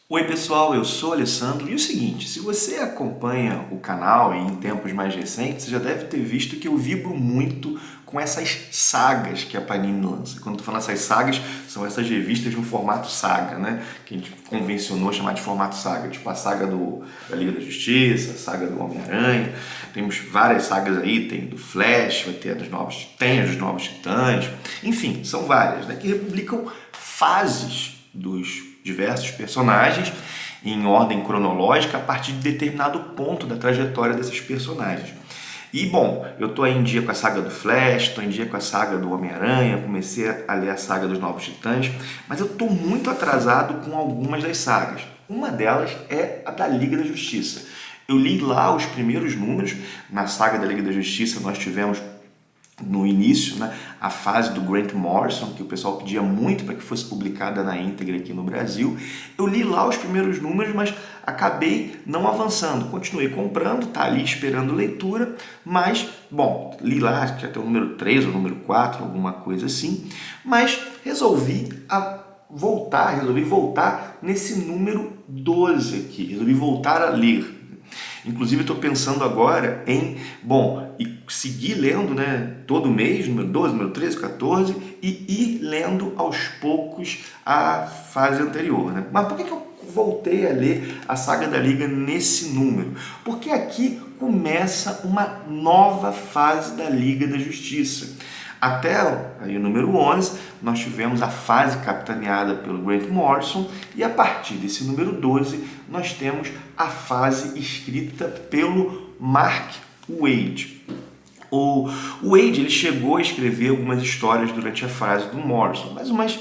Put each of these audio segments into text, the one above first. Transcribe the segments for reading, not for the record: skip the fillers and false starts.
Oi pessoal, eu sou o Alessandro e o seguinte, se você acompanha o canal e em tempos mais recentes, você já deve ter visto que eu vibro muito com essas sagas que a Panini lança. Quando eu tô falando essas sagas, são essas revistas no formato saga, né? Que a gente convencionou chamar de formato saga, tipo a saga da Liga da Justiça, a saga do Homem-Aranha. Temos várias sagas aí, tem do Flash, vai ter tem a dos Novos Titãs, enfim, são várias, né? Que republicam fases dos diversos personagens em ordem cronológica a partir de determinado ponto da trajetória desses personagens. E bom, eu tô aí em dia com a saga do Flash, tô em dia com a saga do Homem-Aranha, comecei a ler a saga dos Novos Titãs, mas eu tô muito atrasado com algumas das sagas. Uma delas é a da Liga da Justiça. Eu li lá os primeiros números, na saga da Liga da Justiça nós tivemos no início, né, a fase do Grant Morrison, que o pessoal pedia muito para que fosse publicada na íntegra aqui no Brasil. Eu li lá os primeiros números, mas acabei não avançando. Continuei comprando, tá ali esperando leitura, mas, bom, li lá, já tem o número 3 ou o número 4, alguma coisa assim, mas resolvi voltar nesse número 12 aqui, resolvi voltar a ler. Inclusive, estou pensando agora em, bom, e seguir lendo, né, todo mês, número 12, número 13, 14, e ir lendo aos poucos a fase anterior, né? Mas por que eu voltei a ler a Saga da Liga nesse número? Porque aqui começa uma nova fase da Liga da Justiça. Até aí, o número 11, nós tivemos a fase capitaneada pelo Grant Morrison e a partir desse número 12, nós temos a fase escrita pelo Mark Waid. O Waid ele chegou a escrever algumas histórias durante a fase do Morrison, mas umas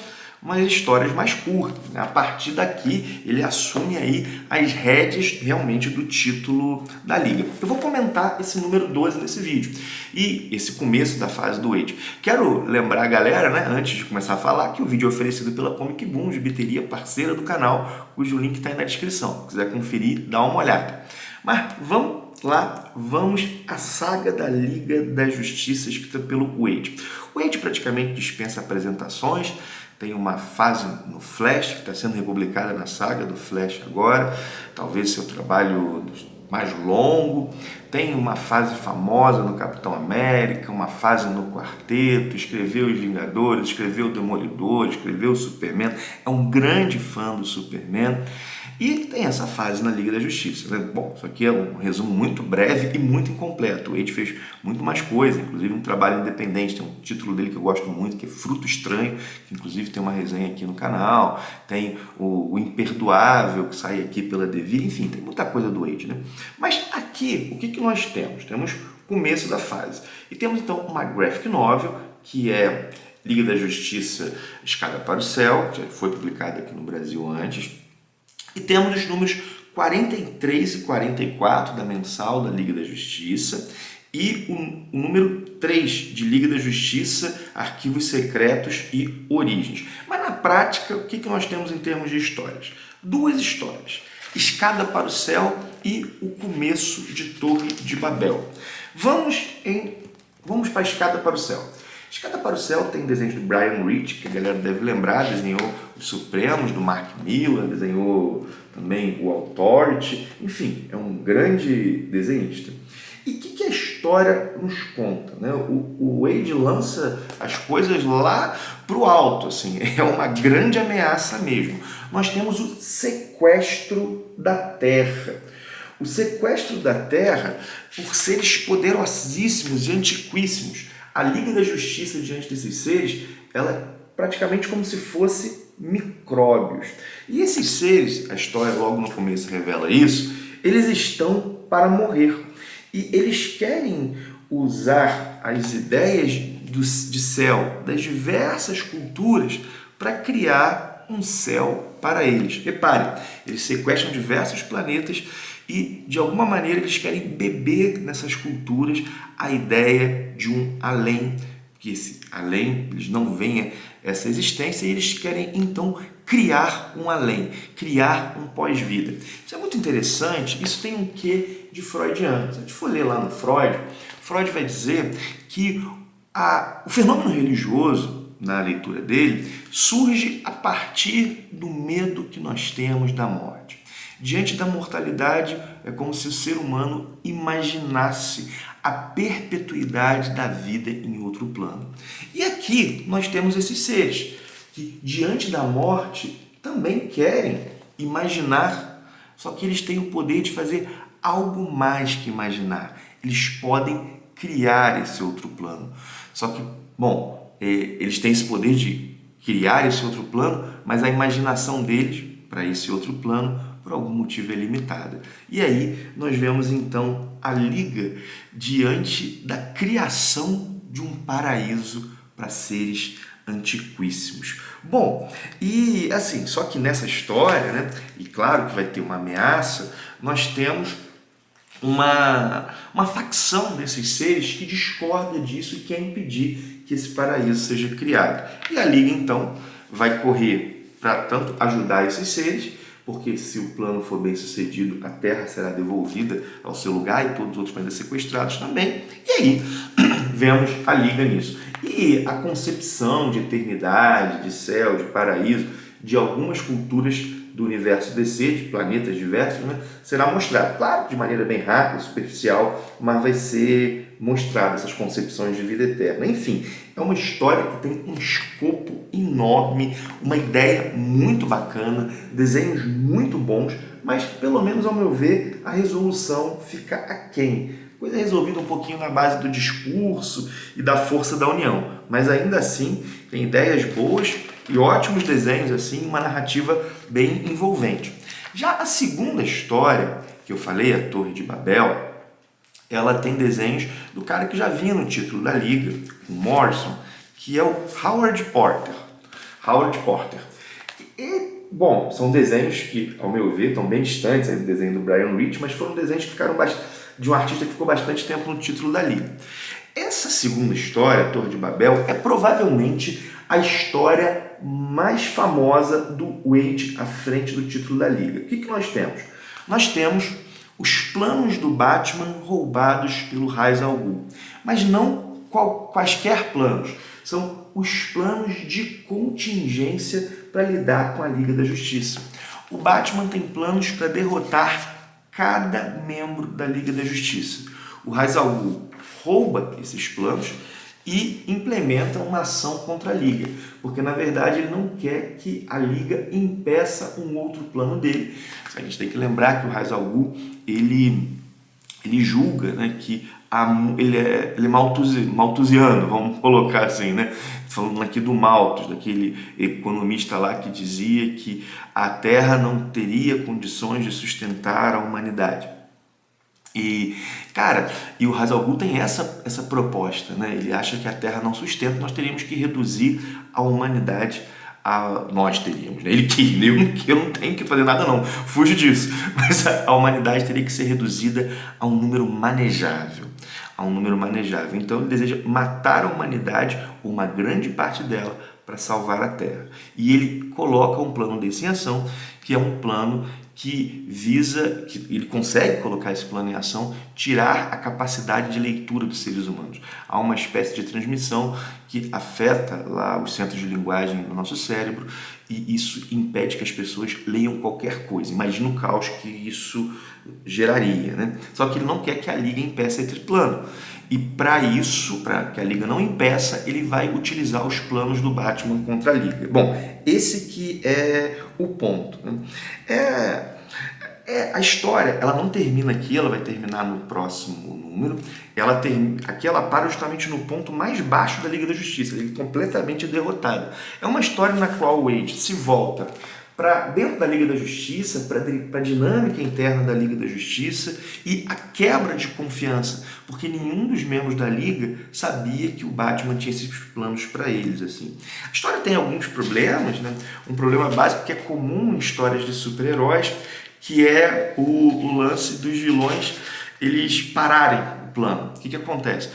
histórias mais curtas, né? A partir daqui ele assume aí as rédeas realmente do título da liga. Eu vou comentar esse número 12 nesse vídeo e esse começo da fase do Wade. Quero lembrar a galera, né, antes de começar a falar, que o vídeo é oferecido pela Comic Boom, gibiteria parceira do canal, cujo link está aí na descrição. Se quiser conferir, dá uma olhada. Mas vamos lá, vamos à saga da Liga da Justiça escrita pelo Waid. O Waid praticamente dispensa apresentações. Tem uma fase no Flash, que está sendo republicada na saga do Flash agora, talvez seu trabalho mais longo. Tem uma fase famosa no Capitão América, uma fase no Quarteto, escreveu Os Vingadores, escreveu o Demolidor, escreveu o Superman, é um grande fã do Superman. E tem essa fase na Liga da Justiça, né? Bom, isso aqui é um resumo muito breve e muito incompleto. O Waid fez muito mais coisa, inclusive um trabalho independente. Tem um título dele que eu gosto muito, que é Fruto Estranho, que inclusive tem uma resenha aqui no canal. Tem o Imperdoável, que sai aqui pela Devir. Enfim, tem muita coisa do Waid, né? Mas aqui, o que nós temos? Temos o começo da fase. E temos então uma graphic novel, que é Liga da Justiça Escada para o Céu, que já foi publicada aqui no Brasil antes. E temos os números 43 e 44 da mensal da Liga da Justiça e o número 3 de Liga da Justiça, Arquivos Secretos e Origens. Mas na prática, o que nós temos em termos de histórias? Duas histórias, Escada para o Céu e o começo de Torre de Babel. Vamos para a Escada para o Céu. Escada para o Céu tem desenhos do Brian Rich, que a galera deve lembrar, desenhou os Supremos, do Mark Millar, desenhou também o Authority, enfim, é um grande desenhista. E o que a história nos conta, né? O Waid lança as coisas lá para o alto, assim, é uma grande ameaça mesmo. Nós temos o sequestro da Terra. O sequestro da Terra por seres poderosíssimos e antiquíssimos. A Liga da Justiça diante desses seres, ela é praticamente como se fosse micróbios. E esses seres, a história logo no começo revela isso, eles estão para morrer. E eles querem usar as ideias de céu das diversas culturas para criar um céu para eles. Reparem, eles sequestram diversos planetas e, de alguma maneira, eles querem beber nessas culturas a ideia de um além, que esse além, eles não veem essa existência e eles querem, então, criar um além, criar um pós-vida. Isso é muito interessante, isso tem um quê de freudiano. Se a gente for ler lá no Freud, Freud vai dizer que o fenômeno religioso, na leitura dele, surge a partir do medo que nós temos da morte. Diante da mortalidade, é como se o ser humano imaginasse a perpetuidade da vida em outro plano. E aqui nós temos esses seres que, diante da morte, também querem imaginar, só que eles têm o poder de fazer algo mais que imaginar. Eles podem criar esse outro plano. Só que, eles têm esse poder de criar esse outro plano, mas a imaginação deles para esse outro plano, por algum motivo, é limitada. E aí nós vemos então a Liga diante da criação de um paraíso para seres antiquíssimos. Bom, e assim, só que nessa história, né, e claro que vai ter uma ameaça, nós temos uma facção desses seres que discorda disso e quer impedir que esse paraíso seja criado. E a Liga, então, vai correr para tanto ajudar esses seres, porque se o plano for bem sucedido, a Terra será devolvida ao seu lugar e todos os outros planetas sequestrados também. E aí, vemos a Liga nisso. E a concepção de eternidade, de céu, de paraíso, de algumas culturas do universo DC, de planetas diversos, né, será mostrado. Claro, de maneira bem rápida, superficial, mas vai ser mostrado essas concepções de vida eterna. Enfim, é uma história que tem um escopo enorme, uma ideia muito bacana, desenhos muito bons, mas, pelo menos ao meu ver, a resolução fica aquém. Coisa resolvida um pouquinho na base do discurso e da força da união, mas ainda assim tem ideias boas e ótimos desenhos, assim, uma narrativa bem envolvente. Já a segunda história que eu falei, a Torre de Babel, ela tem desenhos do cara que já vinha no título da Liga, o Morrison, que é o Howard Porter. Howard Porter. E, bom, são desenhos que, ao meu ver, estão bem distantes do desenho do Brian Rich, mas foram desenhos que ficaram de um artista que ficou bastante tempo no título da Liga. Essa segunda história, a Torre de Babel, é provavelmente a história mais famosa do Wade à frente do título da Liga. O que nós temos? Nós temos os planos do Batman roubados pelo Ra's al Ghul, mas não quaisquer planos, são os planos de contingência para lidar com a Liga da Justiça. O Batman tem planos para derrotar cada membro da Liga da Justiça. O Ra's al Ghul rouba esses planos e implementa uma ação contra a Liga, porque na verdade ele não quer que a Liga impeça um outro plano dele. A gente tem que lembrar que o Ra's al Ghul, ele julga, né, que ele é malthusiano, vamos colocar assim, né? Falando aqui do Malthus, daquele economista lá que dizia que a Terra não teria condições de sustentar a humanidade. E, cara, o Ra's al Ghul tem essa proposta, né? Ele acha que a Terra não sustenta, nós teríamos que reduzir a humanidade nós teríamos, né? Ele queria, eu não tenho que fazer nada não, fujo disso, mas a humanidade teria que ser reduzida a um número manejável, então ele deseja matar a humanidade, ou uma grande parte dela, para salvar a Terra. E ele coloca um plano desse em ação, que é um plano que visa, que ele consegue colocar esse plano em ação, tirar a capacidade de leitura dos seres humanos. Há uma espécie de transmissão que afeta lá os centros de linguagem no nosso cérebro e isso impede que as pessoas leiam qualquer coisa. Imagina o caos que isso geraria, né? Só que ele não quer que a Liga impeça esse plano. E para isso, para que a Liga não impeça, ele vai utilizar os planos do Batman contra a Liga. Bom, esse que é o ponto, né? A história, ela não termina aqui, ela vai terminar no próximo número. Aqui ela para justamente no ponto mais baixo da Liga da Justiça, ele é completamente derrotado. É uma história na qual o Wade se volta para dentro da Liga da Justiça, para a dinâmica interna da Liga da Justiça e a quebra de confiança, porque nenhum dos membros da Liga sabia que o Batman tinha esses planos para eles. Assim. A história tem alguns problemas, né? Um problema básico que é comum em histórias de super-heróis, que é o lance dos vilões eles pararem o plano. O que acontece?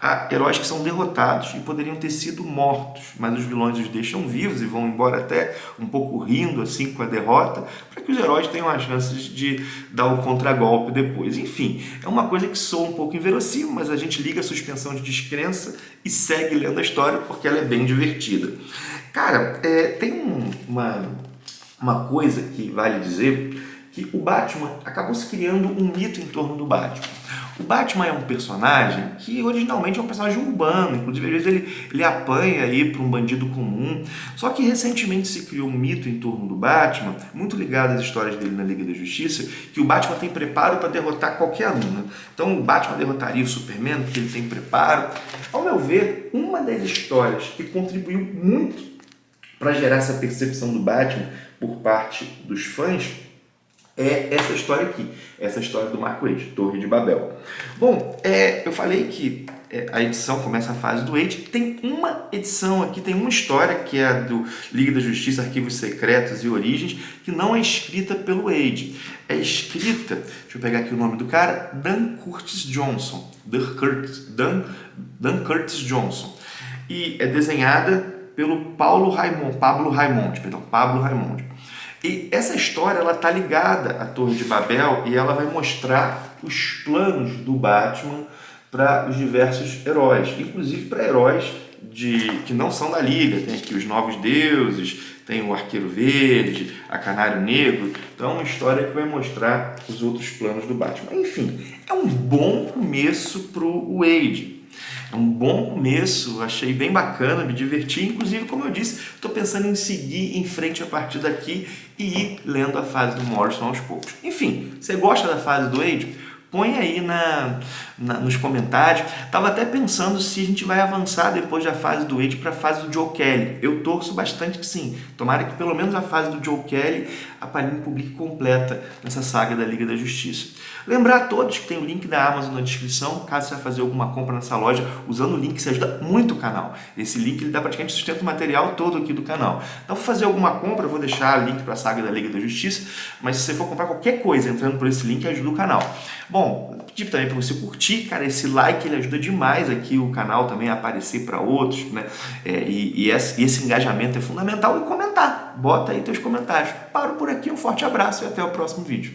Há heróis que são derrotados e poderiam ter sido mortos, mas os vilões os deixam vivos e vão embora até um pouco rindo assim com a derrota, para que os heróis tenham as chances de dar o contragolpe depois. Enfim, é uma coisa que soa um pouco inverossímil, mas a gente liga a suspensão de descrença e segue lendo a história porque ela é bem divertida. Cara, tem uma coisa que vale dizer, que o Batman acabou se criando um mito em torno do Batman. O Batman é um personagem que originalmente é um personagem urbano, inclusive às vezes ele apanha aí para um bandido comum, só que recentemente se criou um mito em torno do Batman, muito ligado às histórias dele na Liga da Justiça, que o Batman tem preparo para derrotar qualquer um, né? Então o Batman derrotaria o Superman porque ele tem preparo. Ao meu ver, uma das histórias que contribuiu muito para gerar essa percepção do Batman por parte dos fãs é essa história aqui, essa história do Mark Waid, Torre de Babel. Bom, eu falei que a edição começa a fase do Waid, tem uma edição aqui, tem uma história que é a do Liga da Justiça, Arquivos Secretos e Origens, que não é escrita pelo Waid, é escrita, deixa eu pegar aqui o nome do cara, Dan Curtis Johnson, Dan Curtis Johnson, e é desenhada pelo Pablo Raimondi. E essa história ela tá ligada à Torre de Babel e ela vai mostrar os planos do Batman para os diversos heróis, inclusive para heróis que não são da Liga. Tem aqui os Novos Deuses, tem o Arqueiro Verde, a Canário Negro. Então é uma história que vai mostrar os outros planos do Batman. Enfim, é um bom começo pro Waid. É um bom começo, achei bem bacana, me diverti. Inclusive, como eu disse, estou pensando em seguir em frente a partir daqui e ir lendo a fase do Morrison aos poucos. Enfim, você gosta da fase do Waid? Põe aí nos comentários. Tava até pensando se a gente vai avançar depois da fase do Waid para a fase do Joe Kelly. Eu torço bastante que sim. Tomara que pelo menos a fase do Joe Kelly a Panini publique completa nessa saga da Liga da Justiça. Lembrar a todos que tem o link da Amazon na descrição, caso você vai fazer alguma compra nessa loja, usando o link você ajuda muito o canal. Esse link ele dá praticamente sustento o material todo aqui do canal. Então, for fazer alguma compra, eu vou deixar o link para a saga da Liga da Justiça, mas se você for comprar qualquer coisa entrando por esse link, ajuda o canal. Bom, pedir também para você curtir, cara, esse like ele ajuda demais aqui o canal também a aparecer para outros, né? E esse engajamento é fundamental. E comentar, bota aí teus comentários. Paro por aqui, um forte abraço e até o próximo vídeo.